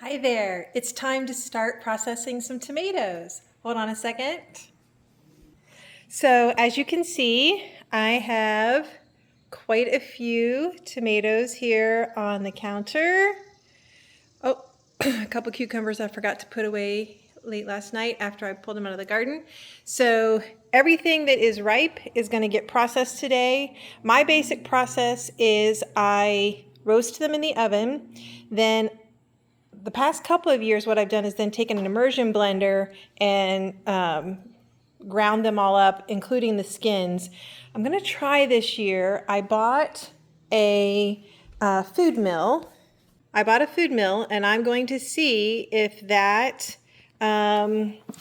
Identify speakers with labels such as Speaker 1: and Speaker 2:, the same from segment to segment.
Speaker 1: Hi there, it's time to start processing some tomatoes. Hold on a second. So as you can see, I have quite a few tomatoes here on the counter. Oh, a couple cucumbers I forgot to put away late last night after I pulled them out of the garden. So everything that is ripe is going to get processed today. My basic process is I roast them in the oven, then the past couple of years, what I've done is then taken an immersion blender and ground them all up, including the skins. I'm going to try this year. I bought a food mill. And I'm going to see if that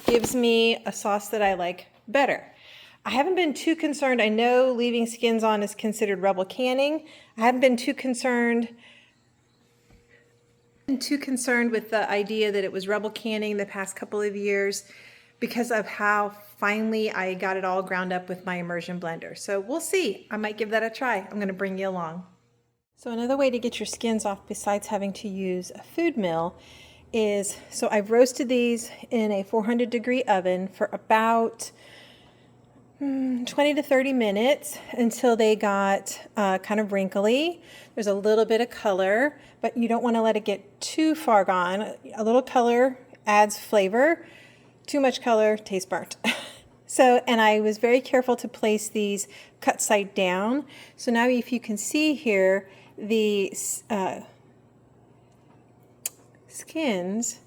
Speaker 1: gives me a sauce that I like better. I haven't been too concerned. I know leaving skins on is considered rebel canning. I haven't been too concerned with the idea that it was rebel canning the past couple of years because of how finely I got it all ground up with my immersion blender. So we'll see. I might give that a try. I'm going to bring you along. So another way to get your skins off besides having to use a food mill is, so I've roasted these in a 400-degree oven for about 20 to 30 minutes until they got kind of wrinkly. There's a little bit of color, but you don't want to let it get too far gone. A little color adds flavor. Too much color tastes burnt. So, and I was very careful to place these cut side down. So now if you can see here, the skins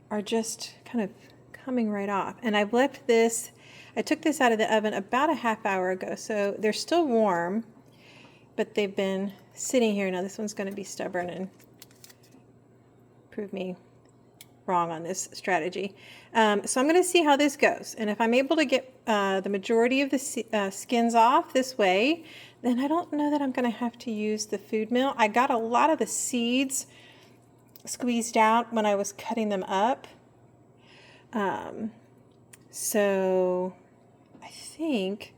Speaker 1: are just kind of coming right off. And I've left this, I took this out of the oven about a half hour ago, so they're still warm, but they've been sitting here. Now this one's going to be stubborn and prove me wrong on this strategy. So I'm going to see how this goes. And if I'm able to get the majority of the skins off this way, then I don't know that I'm going to have to use the food mill. I got a lot of the seeds squeezed out when I was cutting them up. So I think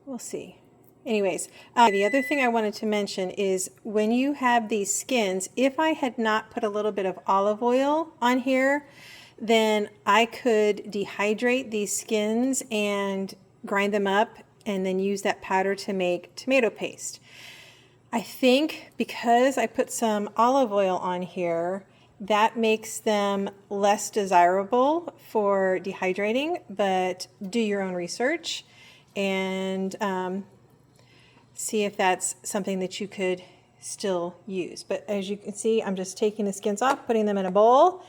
Speaker 1: we'll see. Anyways, the other thing I wanted to mention is when you have these skins, if I had not put a little bit of olive oil on here, then I could dehydrate these skins and grind them up and then use that powder to make tomato paste. I think because I put some olive oil on here, that makes them less desirable for dehydrating, but do your own research and see if that's something that you could still use. But as you can see, I'm just taking the skins off, putting them in a bowl.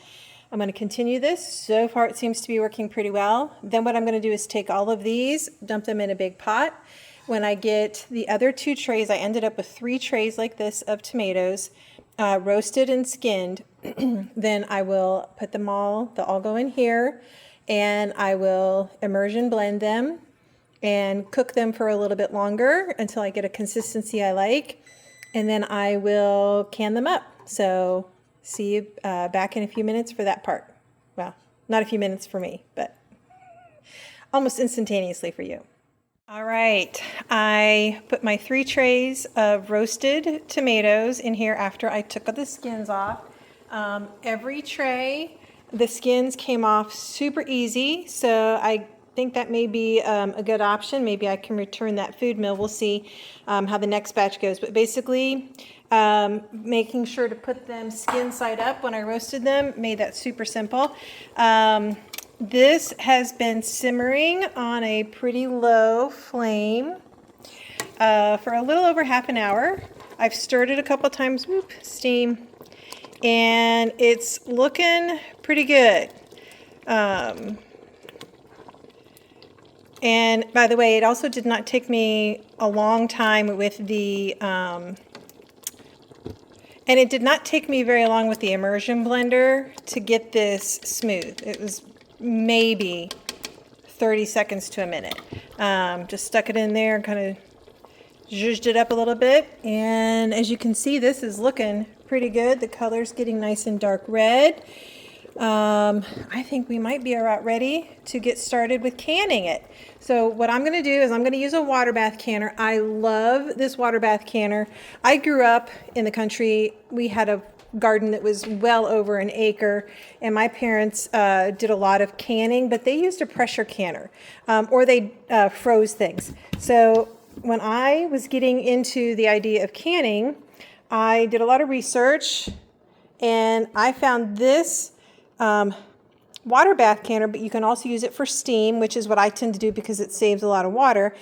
Speaker 1: I'm going to continue this. So far it seems to be working pretty well. Then what I'm going to do is take all of these, dump them in a big pot. When I get the other 2 trays, I ended up with 3 trays like this of tomatoes, roasted and skinned. Then I will put them all, they'll all go in here, and I will immersion blend them and cook them for a little bit longer until I get a consistency I like, and then I will can them up. So see you back in a few minutes for that part. Well, not a few minutes for me, but almost instantaneously for you. All right, I put my 3 trays of roasted tomatoes in here after I took the skins off. Every tray, the skins came off super easy, so I think that may be a good option. Maybe I can return that food mill. We'll see how the next batch goes. But basically, making sure to put them skin side up when I roasted them made that super simple. This has been simmering on a pretty low flame for a little over half an hour. I've stirred it a couple times, whoop, steam, and it's looking pretty good. And by the way, it also did not take me a long time with the, and it did not take me very long with the immersion blender to get this smooth. It was maybe 30 seconds to a minute. Just stuck it in there and kind of zhuzhed it up a little bit. And as you can see, this is looking pretty good. The color's getting nice and dark red. I think we might be about ready to get started with canning it. So what I'm going to do is I'm going to use a water bath canner. I love this water bath canner. I grew up in the country. We had a garden that was well over an acre, and my parents did a lot of canning, but they used a pressure canner, or they froze things. So when I was getting into the idea of canning, I did a lot of research, and I found this water bath canner, but you can also use it for steam, which is what I tend to do because it saves a lot of water.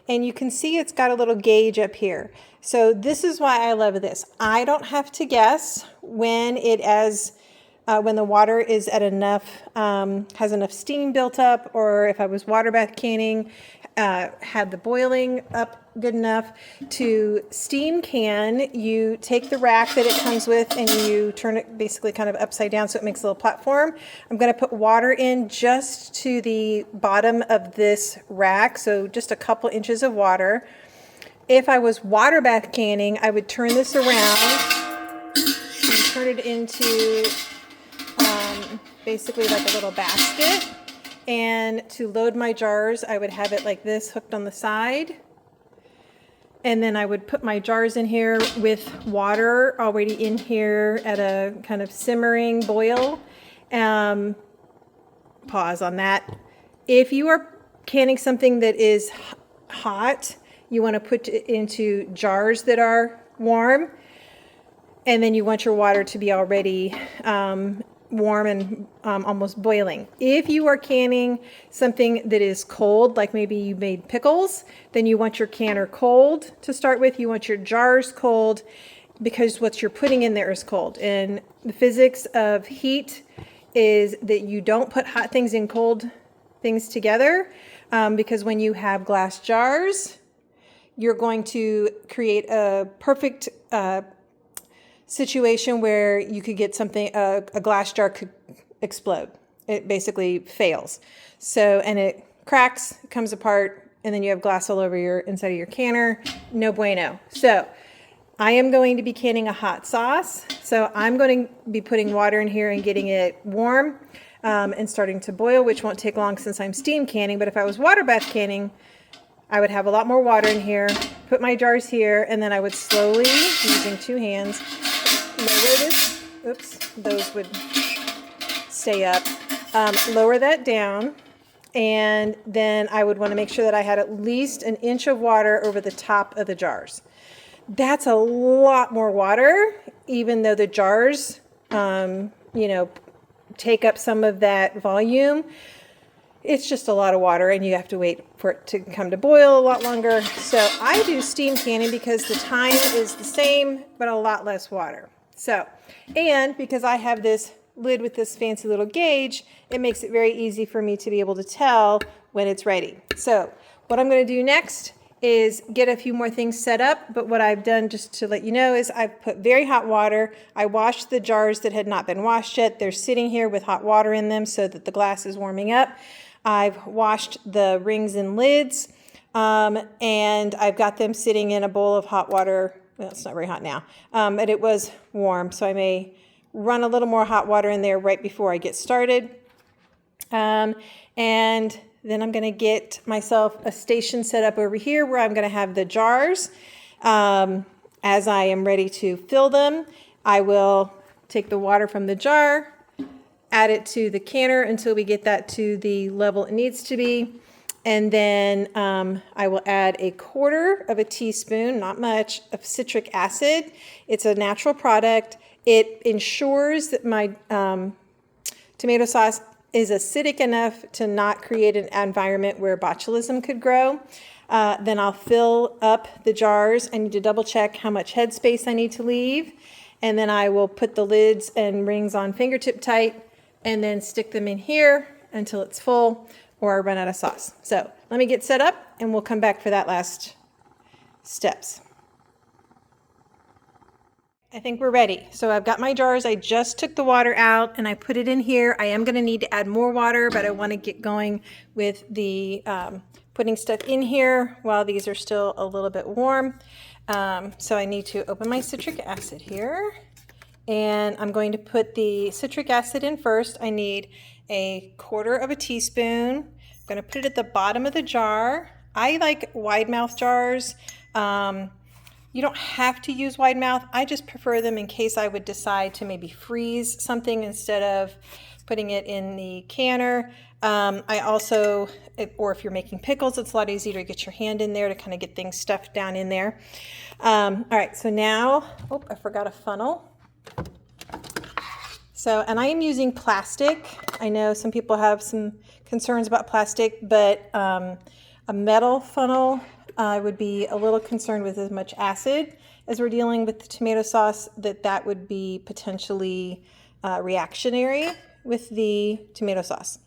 Speaker 1: And you can see it's got a little gauge up here. So this is why I love this. I don't have to guess when when the water is at enough, has enough steam built up, or if I was water bath canning, had the boiling up good enough. To steam can, you take the rack that it comes with and you turn it basically kind of upside down so it makes a little platform. I'm going to put water in just to the bottom of this rack, so just a couple inches of water. If I was water bath canning, I would turn this around and turn it into basically like a little basket. And to load my jars, I would have it like this, hooked on the side. And then I would put my jars in here with water already in here at a kind of simmering boil. Pause on that. If you are canning something that is hot, you want to put it into jars that are warm. And then you want your water to be already warm and almost boiling. If you are canning something that is cold, like maybe you made pickles, then you want your canner cold to start with. You want your jars cold because what you're putting in there is cold. And the physics of heat is that you don't put hot things in cold things together, because when you have glass jars, you're going to create a perfect situation where you could get something, a glass jar could explode. It basically fails. So, and it cracks, it comes apart, and then you have glass all over your inside of your canner. No bueno. So I am going to be canning a hot sauce. So I'm going to be putting water in here and getting it warm and starting to boil, which won't take long since I'm steam canning. But if I was water bath canning, I would have a lot more water in here, put my jars here, and then I would slowly, using two hands, lower this. Oops, those would stay up. Lower that down, and then I would want to make sure that I had at least an inch of water over the top of the jars. That's a lot more water, even though the jars, take up some of that volume. It's just a lot of water, and you have to wait for it to come to boil a lot longer. So I do steam canning because the time is the same, but a lot less water. So, and because I have this lid with this fancy little gauge, it makes it very easy for me to be able to tell when it's ready. So what I'm going to do next is get a few more things set up. But what I've done, just to let you know, is I've put very hot water. I washed the jars that had not been washed yet. They're sitting here with hot water in them so that the glass is warming up. I've washed the rings and lids, and I've got them sitting in a bowl of hot water. Well, it's not very hot now, but it was warm, so I may run a little more hot water in there right before I get started. And then I'm going to get myself a station set up over here where I'm going to have the jars. As I am ready to fill them, I will take the water from the jar, add it to the canner until we get that to the level it needs to be. And then I will add 1/4 teaspoon, not much, of citric acid. It's a natural product. It ensures that my tomato sauce is acidic enough to not create an environment where botulism could grow. Then I'll fill up the jars. I need to double check how much headspace I need to leave. And then I will put the lids and rings on fingertip tight and then stick them in here until it's full or I run out of sauce. So let me get set up and we'll come back for that last steps. I think we're ready. So I've got my jars. I just took the water out and I put it in here. I am going to need to add more water, but I want to get going with the putting stuff in here while these are still a little bit warm. So I need to open my citric acid here. And I'm going to put the citric acid in first. I need 1/4 teaspoon. I'm going to put it at the bottom of the jar. I like wide mouth jars. You don't have to use wide mouth. I just prefer them in case I would decide to maybe freeze something instead of putting it in the canner. I also, or if you're making pickles, it's a lot easier to get your hand in there to kind of get things stuffed down in there. All right, so now, oh, I forgot a funnel. So, and I am using plastic. I know some people have some concerns about plastic, but a metal funnel, I would be a little concerned with as much acid as we're dealing with the tomato sauce, that would be potentially reactionary with the tomato sauce.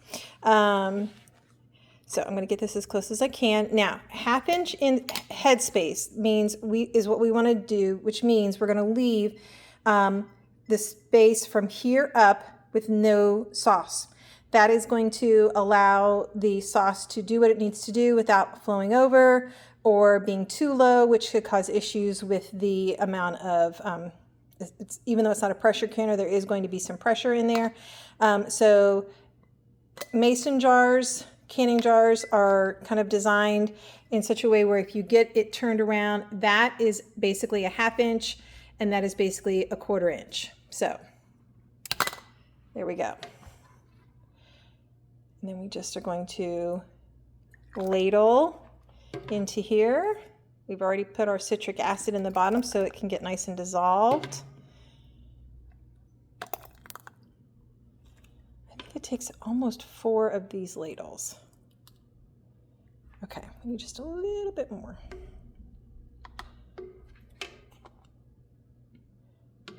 Speaker 1: So I'm going to get this as close as I can. Now, 1/2 inch in headspace means is what we want to do, which means we're going to leave the space from here up with no sauce. That is going to allow the sauce to do what it needs to do without flowing over or being too low, which could cause issues with the amount of, even though it's not a pressure canner, there is going to be some pressure in there. So mason jars, canning jars are kind of designed in such a way where if you get it turned around, that is basically a 1/2 inch and that is basically a 1/4 inch. So there we go. And then we just are going to ladle into here. We've already put our citric acid in the bottom so it can get nice and dissolved. I think it takes almost 4 of these ladles. Okay, we need just a little bit more.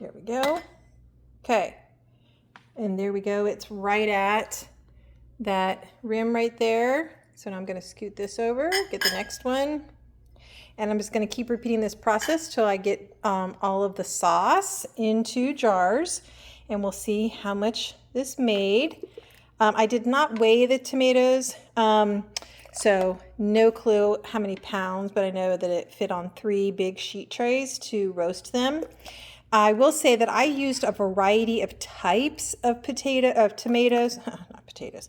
Speaker 1: There we go. Okay, and there we go. It's right at that rim right there. So now I'm going to scoot this over, get the next one. And I'm just going to keep repeating this process till I get all of the sauce into jars. And we'll see how much this made. I did not weigh the tomatoes, so no clue how many pounds, but I know that it fit on 3 big sheet trays to roast them. I will say that I used a variety of types of tomatoes, not potatoes,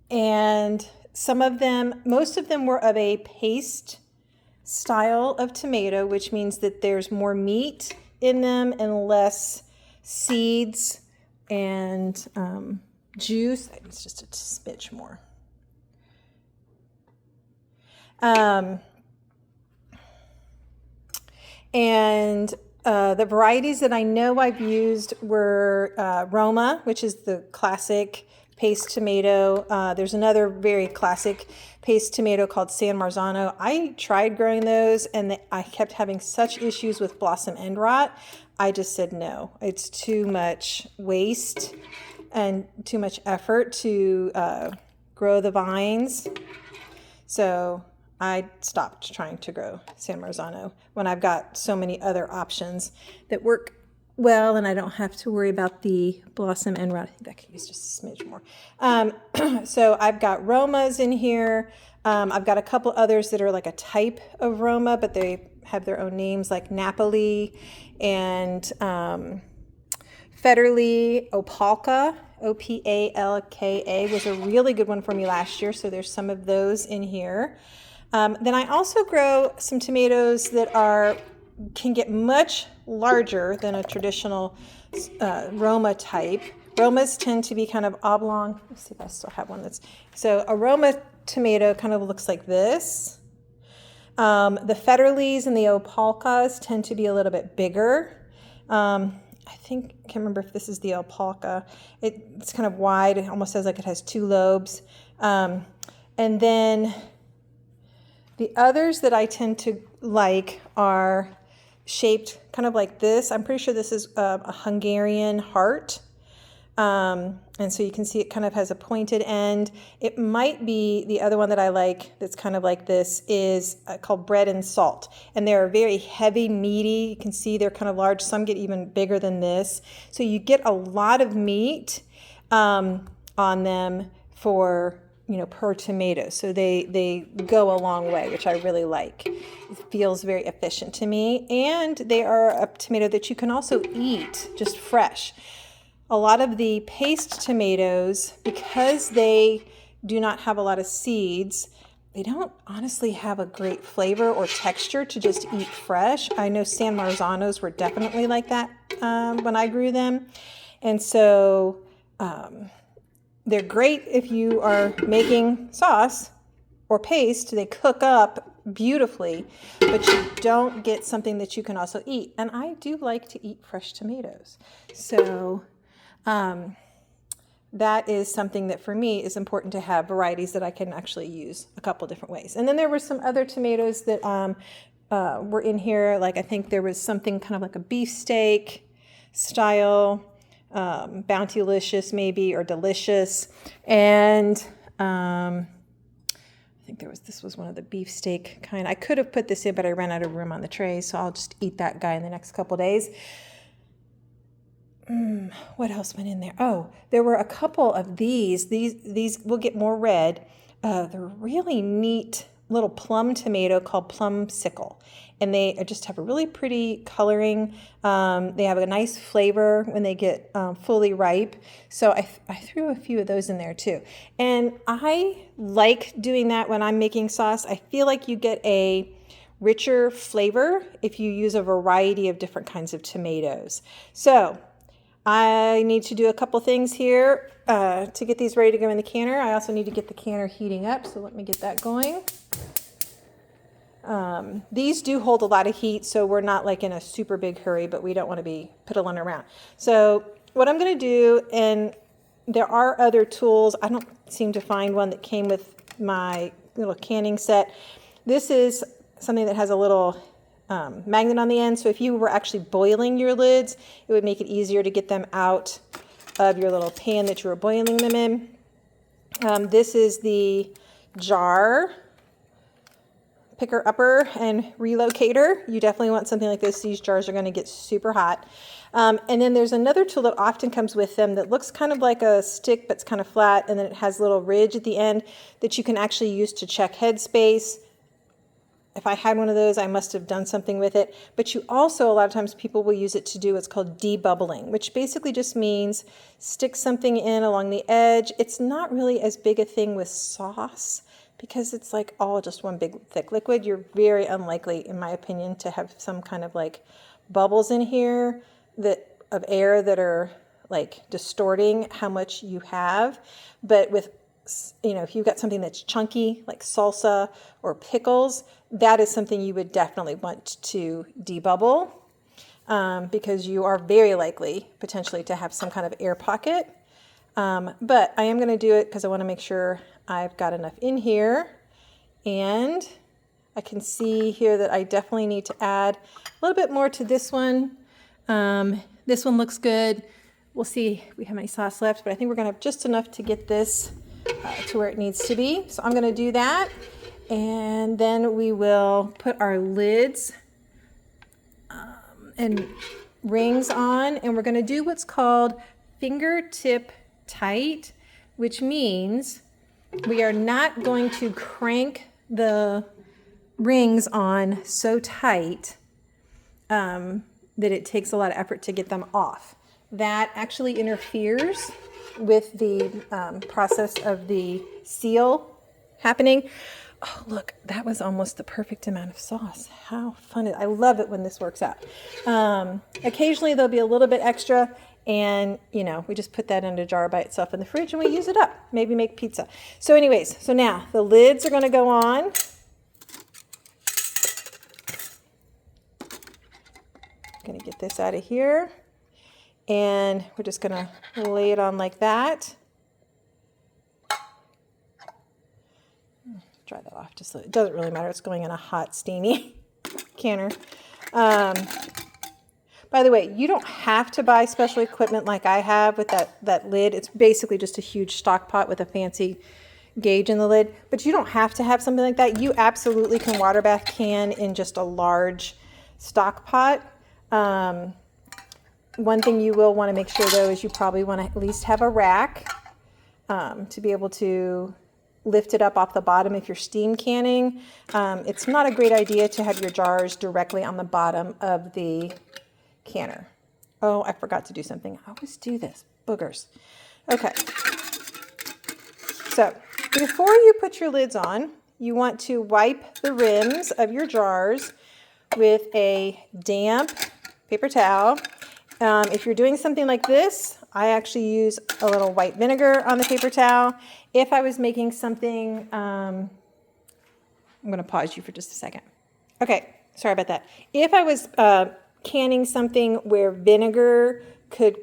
Speaker 1: and some of them, most of them were of a paste style of tomato, which means that there's more meat in them and less seeds and juice. It's just a smidge more. The varieties that I know I've used were Roma, which is the classic paste tomato. There's another very classic paste tomato called San Marzano. I tried growing those and I kept having such issues with blossom end rot. I just said no. It's too much waste and too much effort to grow the vines. So I stopped trying to grow San Marzano when I've got so many other options that work well and I don't have to worry about the blossom end rot. I think I could use just a smidge more. So I've got Romas in here. I've got a couple others that are like a type of Roma, but they have their own names like Napoli and Federle Opalka. Opalka was a really good one for me last year. So there's some of those in here. Then I also grow some tomatoes that can get much larger than a traditional Roma type. Romas tend to be kind of oblong. Let's see if I still have one so a Roma tomato kind of looks like this. The Federles and the Opalkas tend to be a little bit bigger. I can't remember if this is the Opalka. It's kind of wide. It almost says like it has 2 lobes. And then the others that I tend to like are shaped kind of like this. I'm pretty sure this is a Hungarian heart. And so you can see it kind of has a pointed end. It might be the other one that I like that's kind of like this is called bread and salt. And they're very heavy, meaty. You can see they're kind of large. Some get even bigger than this. So you get a lot of meat on them for per tomato. So they go a long way, which I really like. It feels very efficient to me. And they are a tomato that you can also eat just fresh. A lot of the paste tomatoes, because they do not have a lot of seeds, they don't honestly have a great flavor or texture to just eat fresh. I know San Marzanos were definitely like that when I grew them. And so they're great if you are making sauce or paste. They cook up beautifully, but you don't get something that you can also eat. And I do like to eat fresh tomatoes. So that is something that for me is important to have varieties that I can actually use a couple different ways. And then there were some other tomatoes that were in here. Like I think there was something kind of like a beefsteak style, Bountylicious maybe, or Delicious. And I think this was one of the beefsteak kind. I could have put this in, but I ran out of room on the tray, so I'll just eat that guy in the next couple days. What else went in there? Oh, there were a couple of these. These will get more red. They're really neat little plum tomato called Plumsicle. And they just have a really pretty coloring. They have a nice flavor when they get fully ripe. So I threw a few of those in there too. And I like doing that when I'm making sauce. I feel like you get a richer flavor if you use a variety of different kinds of tomatoes. So I need to do a couple things here to get these ready to go in the canner. I also need to get the canner heating up, so let me get that going. These do hold a lot of heat, so we're not like in a super big hurry, but we don't want to be piddling around. So what I'm going to do, and there are other tools. I don't seem to find one that came with my little canning set. This is something that has a little magnet on the end, so if you were actually boiling your lids, it would make it easier to get them out of your little pan that you were boiling them in. This is the jar picker upper and relocator. You definitely want something like this. These jars are going to get super hot. And then there's another tool that often comes with them that looks kind of like a stick, but it's kind of flat, and then it has a little ridge at the end that you can actually use to check headspace. If I had one of those, I must have done something with it. But you also, a lot of times people will use it to do what's called debubbling, which basically just means stick something in along the edge. It's not really as big a thing with sauce because it's like all just one big thick liquid. You're very unlikely, in my opinion, to have some kind of like bubbles in here of air that are like distorting how much you have. But with, if you've got something that's chunky like salsa or pickles, that is something you would definitely want to debubble because you are very likely potentially to have some kind of air pocket. But I am going to do it because I want to make sure I've got enough in here. And I can see here that I definitely need to add a little bit more to this one. This one looks good. We'll see if we have any sauce left, but I think we're going to have just enough to get this to where it needs to be. So I'm going to do that. And then we will put our lids and rings on, and we're going to do what's called fingertip tight, which means we are not going to crank the rings on so tight that it takes a lot of effort to get them off. That actually interferes with the process of the seal happening. Oh, look, that was almost the perfect amount of sauce. How fun. I love it when this works out. Occasionally there'll be a little bit extra, and we just put that in a jar by itself in the fridge and we use it up. Maybe make pizza. So anyways, so now the lids are going to go on. Going to get this out of here, and we're just going to lay it on like that. Dry that off just so it doesn't really matter. It's going in a hot, steamy canner. By the way, you don't have to buy special equipment like I have with that lid. It's basically just a huge stock pot with a fancy gauge in the lid, but you don't have to have something like that. You absolutely can water bath can in just a large stock pot. One thing you will want to make sure though is you probably want to at least have a rack to be able to lift it up off the bottom if you're steam canning. It's not a great idea to have your jars directly on the bottom of the canner. Oh, I forgot to do something. I always do this. Boogers. Okay. So before you put your lids on, you want to wipe the rims of your jars with a damp paper towel. If you're doing something like this, I actually use a little white vinegar on the paper towel. If I was making something, I'm going to pause you for just a second. Okay, sorry about that. If I was canning something where vinegar could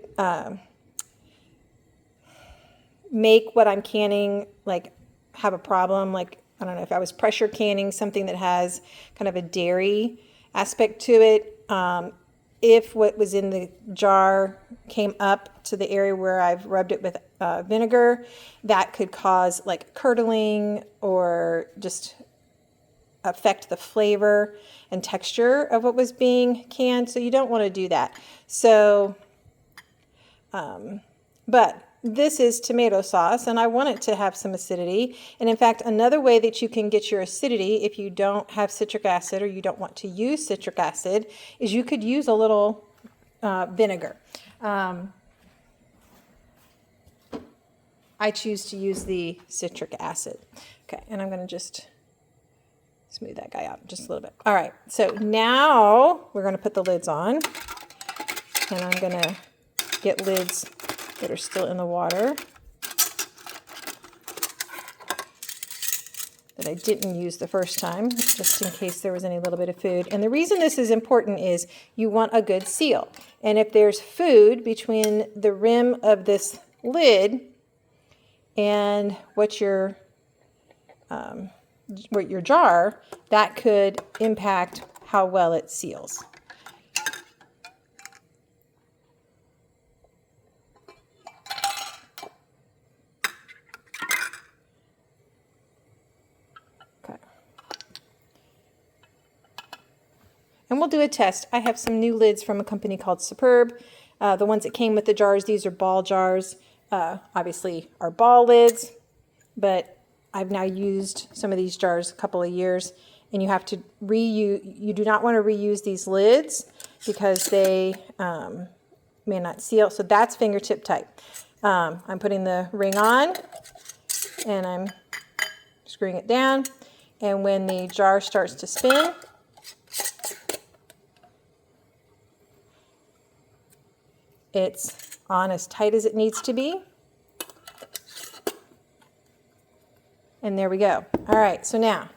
Speaker 1: make what I'm canning like have a problem, like I don't know, if I was pressure canning something that has kind of a dairy aspect to it, if what was in the jar came up to the area where I've rubbed it with vinegar, that could cause like curdling or just affect the flavor and texture of what was being canned. So you don't want to do that. So, but this is tomato sauce, and I want it to have some acidity. And in fact, another way that you can get your acidity if you don't have citric acid or you don't want to use citric acid is you could use a little vinegar. I choose to use the citric acid. Okay, and I'm going to just smooth that guy out just a little bit. All right, so now we're going to put the lids on, and I'm going to get lids that are still in the water that I didn't use the first time, just in case there was any little bit of food. And the reason this is important is you want a good seal. And if there's food between the rim of this lid and what your jar, that could impact how well it seals. And we'll do a test. I have some new lids from a company called Superb. The ones that came with the jars, these are ball jars. Obviously are ball lids, but I've now used some of these jars a couple of years, and you have to reuse. You do not want to reuse these lids because they may not seal. So that's fingertip tight. I'm putting the ring on, and I'm screwing it down. And when the jar starts to spin, it's on as tight as it needs to be. And there we go. All right, so now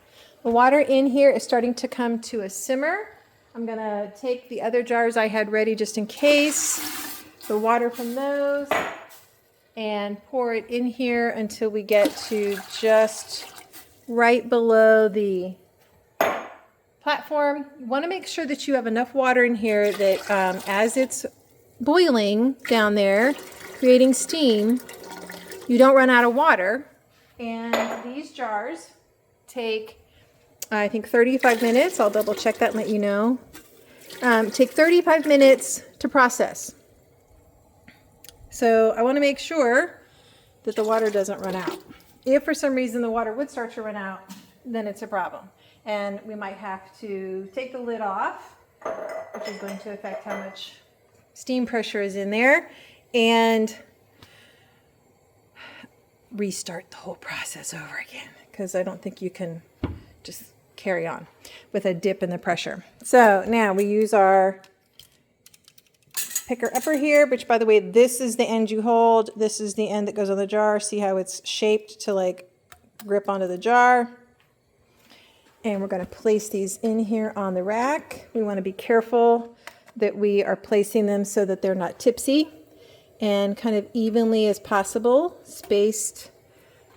Speaker 1: the water in here is starting to come to a simmer. I'm going to take the other jars I had ready just in case, the water from those, and pour it in here until we get to just right below the platform. You want to make sure that you have enough water in here that as it's boiling down there, creating steam, you don't run out of water. And these jars take, I think, 35 minutes. I'll double check that and let you know. Take 35 minutes to process. So I want to make sure that the water doesn't run out. If for some reason the water would start to run out, then it's a problem. And we might have to take the lid off, which is going to affect how much steam pressure is in there, and restart the whole process over again, because I don't think you can just carry on with a dip in the pressure. So now we use our picker upper here, which, by the way, this is the end you hold. This is the end that goes on the jar. See how it's shaped to like grip onto the jar. And we're going to place these in here on the rack. We want to be careful that we are placing them so that they're not tipsy, and kind of evenly as possible, spaced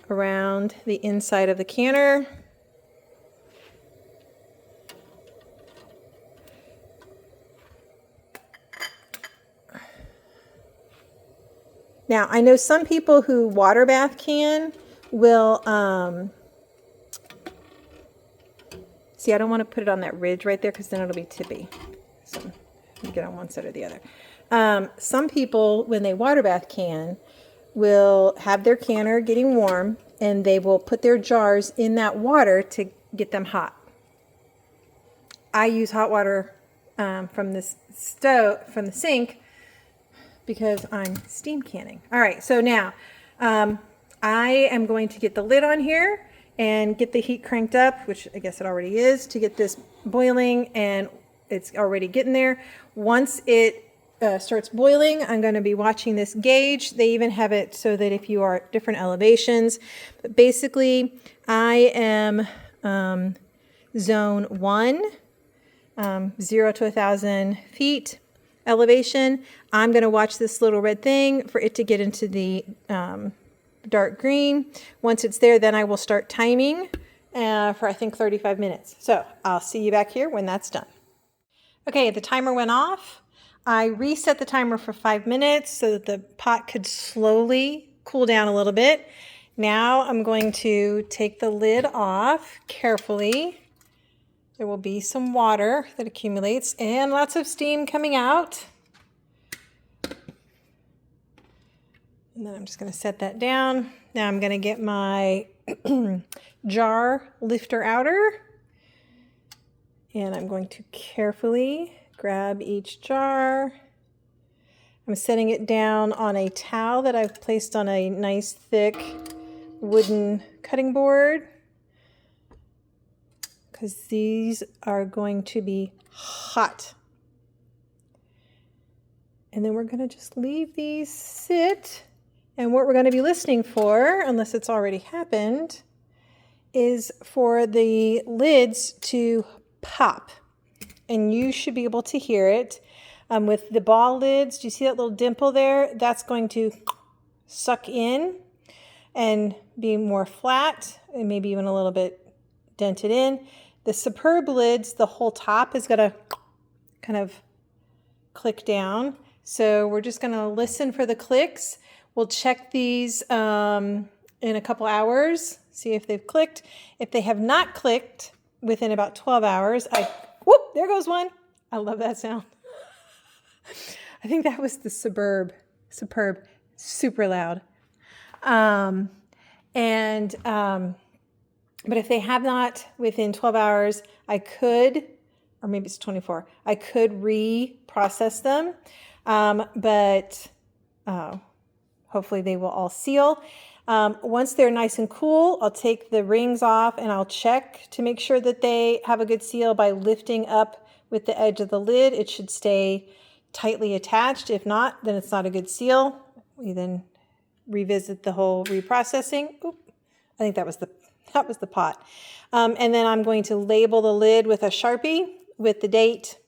Speaker 1: around the inside of the canner. Now, I know some people who water bath can will, see, I don't want to put it on that ridge right there because then it'll be tippy. So you get on one side or the other. Some people, when they water bath can, will have their canner getting warm, and they will put their jars in that water to get them hot. I use hot water from this stove, from the sink, because I'm steam canning. All right, so now I am going to get the lid on here, and get the heat cranked up, which I guess it already is, to get this boiling, and it's already getting there. Once it starts boiling, I'm going to be watching this gauge. They even have it so that if you are at different elevations, but basically I am zone 1, 0 to 1,000 feet elevation. I'm going to watch this little red thing for it to get into the dark green. Once it's there, then I will start timing for I think 35 minutes. So I'll see you back here when that's done. Okay, the timer went off. I reset the timer for 5 minutes so that the pot could slowly cool down a little bit. Now I'm going to take the lid off carefully. There will be some water that accumulates and lots of steam coming out. And then I'm just going to set that down. Now I'm going to get my jar lifter outer. And I'm going to carefully grab each jar. I'm setting it down on a towel that I've placed on a nice thick wooden cutting board, because these are going to be hot. And then we're going to just leave these sit. And what we're going to be listening for, unless it's already happened, is for the lids to pop. And you should be able to hear it. With the ball lids, do you see that little dimple there? That's going to suck in and be more flat and maybe even a little bit dented in. The Superb lids, the whole top is going to kind of click down. So we're just going to listen for the clicks. We'll check these in a couple hours, see if they've clicked. If they have not clicked within about 12 hours, whoop, there goes one. I love that sound. I think that was the Superb, super loud. But if they have not within 12 hours, I could, or maybe it's 24, I could reprocess them. But hopefully they will all seal. Once they're nice and cool, I'll take the rings off and I'll check to make sure that they have a good seal by lifting up with the edge of the lid. It should stay tightly attached. If not, then it's not a good seal. We then revisit the whole reprocessing. Oop, I think that was the pot. And then I'm going to label the lid with a Sharpie with the date,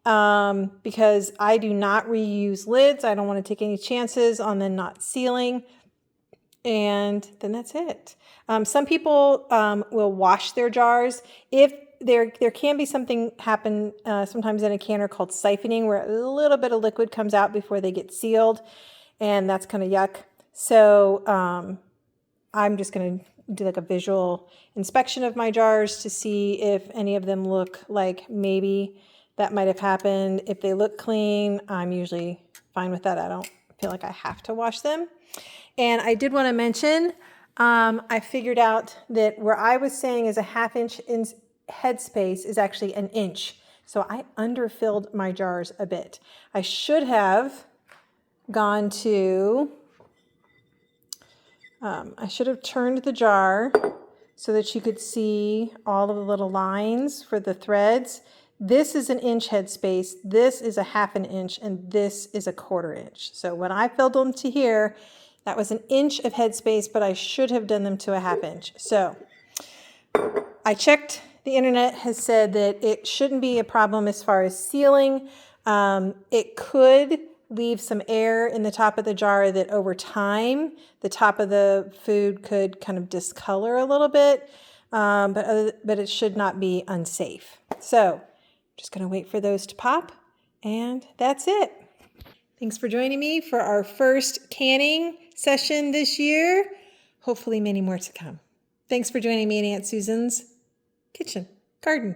Speaker 1: because I do not reuse lids. I don't want to take any chances on them not sealing. And then that's it. Some people will wash their jars. If there can be something happen sometimes in a canner called siphoning, where a little bit of liquid comes out before they get sealed, and that's kind of yuck. So I'm just going to do like a visual inspection of my jars to see if any of them look like maybe that might have happened. If they look clean, I'm usually fine with that. I don't feel like I have to wash them. And I did want to mention, I figured out that where I was saying is a 1/2 inch in headspace is actually 1 inch. So I underfilled my jars a bit. I should have gone to, I should have turned the jar so that you could see all of the little lines for the threads. This is 1 inch headspace, this is a 1/2 inch, and this is a 1/4 inch. So when I filled them to here, that was 1 inch of headspace, but I should have done them to a 1/2 inch. So I checked, the internet has said that it shouldn't be a problem as far as sealing. It could leave some air in the top of the jar that over time, the top of the food could kind of discolor a little bit, but it should not be unsafe. So just going to wait for those to pop, and that's it. Thanks for joining me for our first canning session this year. Hopefully many more to come. Thanks for joining me in Aunt Susan's kitchen garden.